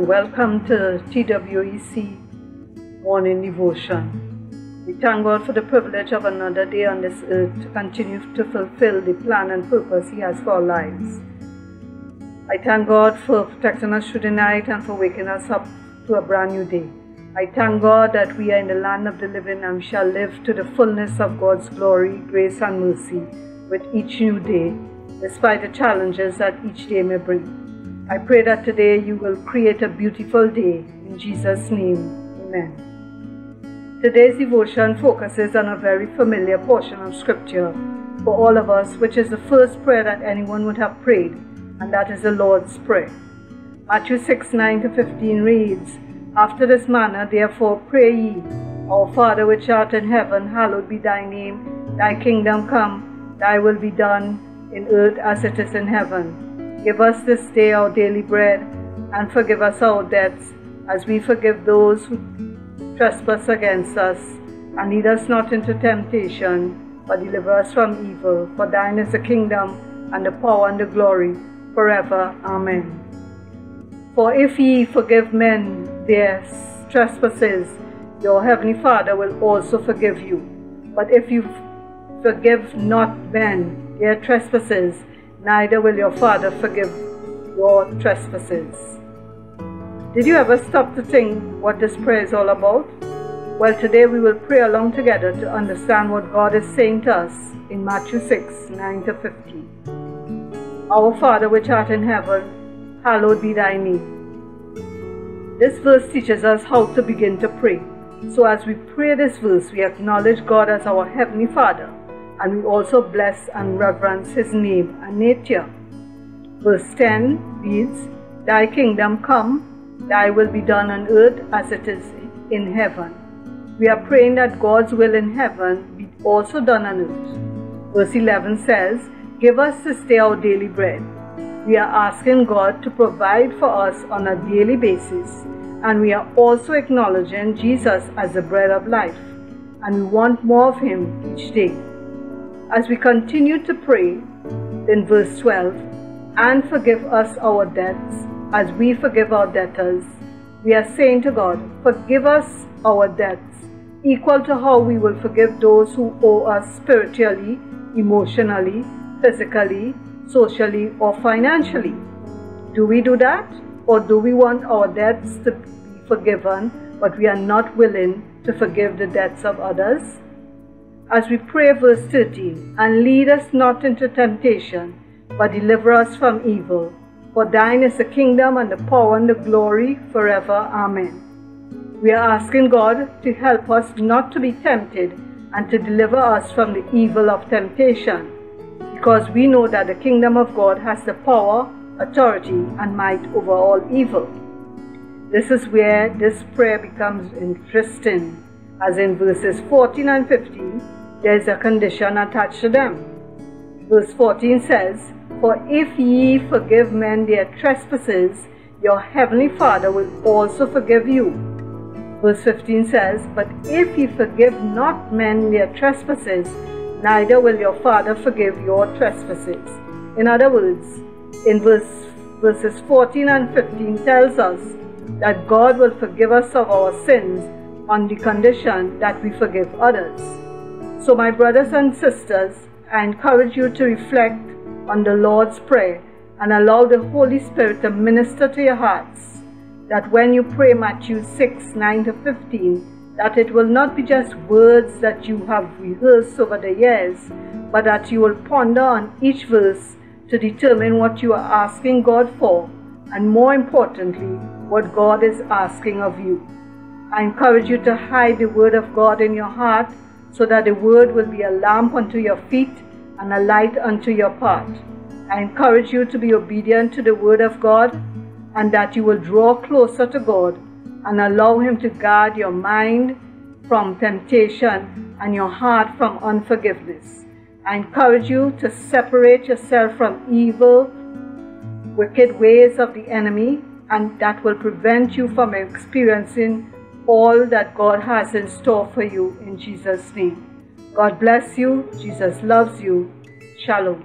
and welcome to TWEC Morning Devotion. We thank God for the privilege of another day on this earth to continue to fulfill the plan and purpose He has for our lives. I thank God for protecting us through the night and for waking us up to a brand new day. I thank God that we are in the land of the living and we shall live to the fullness of God's glory, grace and mercy with each new day, despite the challenges that each day may bring. I pray that today you will create a beautiful day. In Jesus' name, amen. Today's devotion focuses on a very familiar portion of scripture for all of us, which is the first prayer that anyone would have prayed, and that is the Lord's Prayer. Matthew 6:9-15 reads, "After this manner therefore pray ye, Our Father which art in heaven, hallowed be thy name. Thy kingdom come, thy will be done in earth as it is in heaven. Give us this day our daily bread, and forgive us our debts, as we forgive those who trespass against us. And lead us not into temptation, but deliver us from evil. For thine is the kingdom, and the power, and the glory, forever. Amen. For if ye forgive men their trespasses, your heavenly Father will also forgive you. But if you forgive not men their trespasses, neither will your Father forgive your trespasses." Did you ever stop to think what this prayer is all about? Well, today we will pray along together to understand what God is saying to us in Matthew 6:9-15. "Our Father which art in heaven, hallowed be thy name." This verse teaches us how to begin to pray. So as we pray this verse, we acknowledge God as our Heavenly Father, and we also bless and reverence His name and nature. Verse 10 reads, "Thy kingdom come, thy will be done on earth as it is in heaven." We are praying that God's will in heaven be also done on earth. Verse 11 says, "Give us this day our daily bread." We are asking God to provide for us on a daily basis, and we are also acknowledging Jesus as the bread of life, and we want more of Him each day. As we continue to pray, in verse 12, "And forgive us our debts, as we forgive our debtors," we are saying to God, forgive us our debts, equal to how we will forgive those who owe us spiritually, emotionally, physically, socially, or financially. Do we do that? Or do we want our debts to be forgiven, but we are not willing to forgive the debts of others? As we pray verse 13, "And lead us not into temptation, but deliver us from evil. For thine is the kingdom and the power and the glory forever. Amen." We are asking God to help us not to be tempted and to deliver us from the evil of temptation, because we know that the kingdom of God has the power, authority, and might over all evil. This is where this prayer becomes interesting, as in verses 14 and 15, there is a condition attached to them. Verse 14 says, "For if ye forgive men their trespasses, your heavenly Father will also forgive you." Verse 15 says, "But if ye forgive not men their trespasses, neither will your Father forgive your trespasses." In other words, in verses 14 and 15 tells us that God will forgive us of our sins on the condition that we forgive others. So my brothers and sisters, I encourage you to reflect on the Lord's Prayer and allow the Holy Spirit to minister to your hearts, that when you pray Matthew 6:9-15, that it will not be just words that you have rehearsed over the years, but that you will ponder on each verse to determine what you are asking God for, and more importantly, what God is asking of you. I encourage you to hide the Word of God in your heart, so that the Word will be a lamp unto your feet and a light unto your path. I encourage you to be obedient to the Word of God, and that you will draw closer to God and allow Him to guard your mind from temptation and your heart from unforgiveness. I encourage you to separate yourself from evil, wicked ways of the enemy, and that will prevent you from experiencing all that God has in store for you in Jesus' name. God bless you. Jesus loves you. Shalom.